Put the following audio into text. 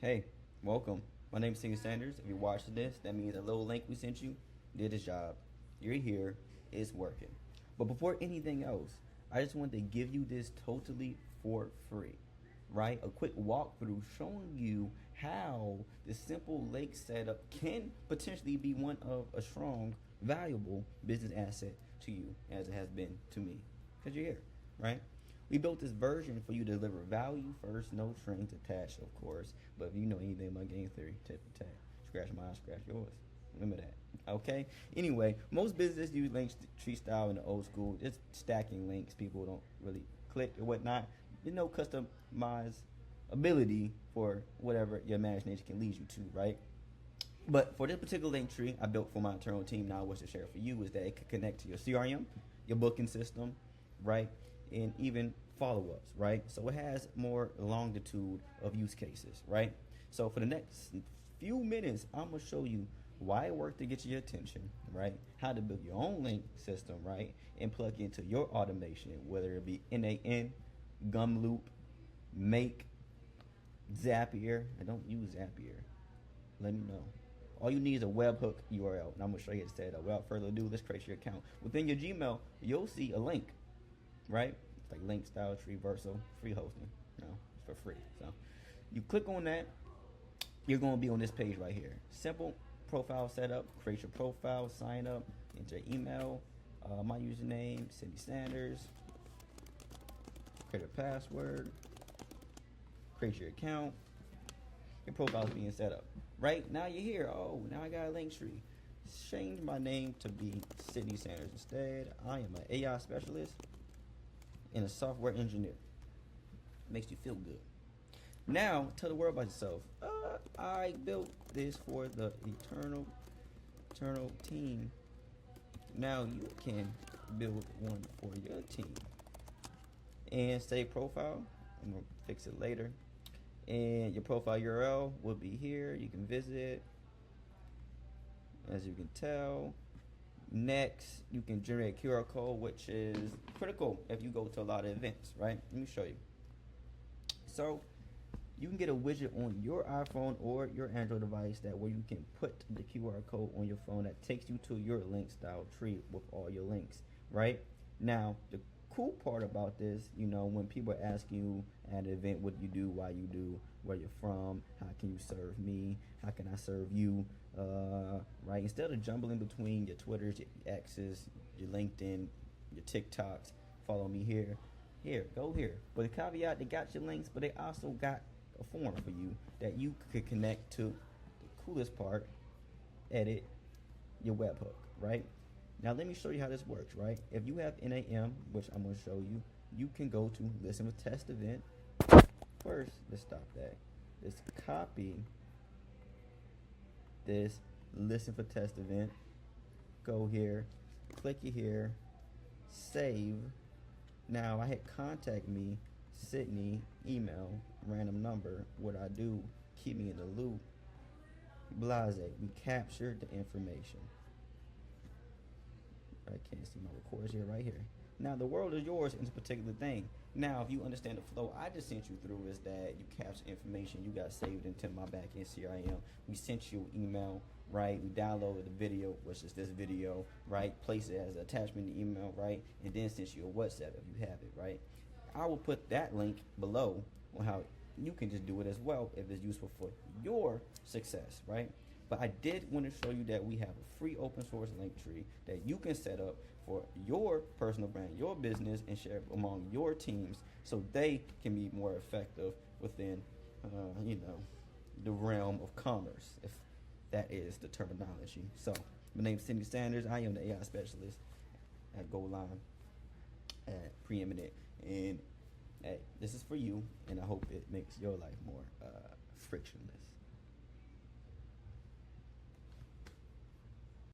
Hey, welcome. My name is Senior Sanders. If you're watching this, that means a little link we sent you did its job. You're here. It's working. But before anything else, I just wanted to give you this totally for free, right? A quick walkthrough showing you how this simple lake setup can potentially be one of a strong, valuable business asset to you, as it has been to me, because you're here, right? We built this version for you to deliver value first, no strings attached, of course. But if you know anything about game theory, tip for tat. Scratch mine, scratch yours. Remember that. Okay? Anyway, most businesses use LinkTree style in the old school. Just stacking links. People don't really click or whatnot. There's no customized ability for whatever your imagination can lead you to, right? But for this particular link tree I built for my internal team now, what's to share for you is that it can connect to your CRM, your booking system, right? And even follow-ups, right? So it has more longitude of use cases, right? So for the next few minutes, I'm gonna show you why it worked to get your attention, right? How to build your own link system, right? And plug into your automation, whether it be N8N, Gumloop, Make, Zapier. I don't use Zapier. Let me know. All you need is a webhook URL, and I'm gonna show you how to set it up. Without further ado, let's create your account. Within your Gmail, you'll see a link, right? It's like link style tree Verso, free hosting. It's for free. So you click on that, you're gonna be on this page right here. Simple profile setup. Create your profile, sign up, enter email. My username, Cindy Sanders. Create a password. Create your account. Your profile is being set up. Right now you're here. Oh, now I got a link tree. Change my name to be Sydney Sanders instead. I am an AI specialist and a software engineer. Makes you feel good. Now tell the world about yourself. I built this for the eternal team. Now you can build one for your team. And save profile. I'm gonna fix it later. And your profile URL will be here. You can visit. As you can tell. Next, you can generate a QR code, which is critical if you go to a lot of events, right? Let me show you. So you can get a widget on your iPhone or your Android device that where you can put the QR code on your phone that takes you to your link style tree with all your links, right? Now, the cool part about this, when people ask you at an event what you do, why you do, where you're from, how can you serve me, how can I serve you, right? Instead of jumbling between your Twitters, your X's, your LinkedIn, your TikToks, follow me here, go here. But the caveat, they got your links, but they also got a form for you that you could connect to. The coolest part, edit your webhook, right? Now let me show you how this works, right? If you have N8N, which I'm going to show you, you can go to listen with test event. First, let's stop that. Let's copy this listen for test event. Go here, click it here, save. Now I hit contact me, Sydney, email, random number. What I do, keep me in the loop. Blase, we captured the information. I can't see my records here, right here. Now the world is yours in this particular thing. Now if you understand the flow I just sent you through is that you capture information, you got saved into my backend CRM. We sent you an email, right? We downloaded the video, which is this video, right? Place it as an attachment in the email, right? And then sent you a WhatsApp if you have it, right? I will put that link below on how you can just do it as well if it's useful for your success, right? But I did want to show you that we have a free open source link tree that you can set up for your personal brand, your business, and share among your teams so they can be more effective within, the realm of commerce, if that is the terminology. So my name is Cindy Sanders. I am the AI specialist at Goal Line at Preeminent. And hey, this is for you, and I hope it makes your life more frictionless.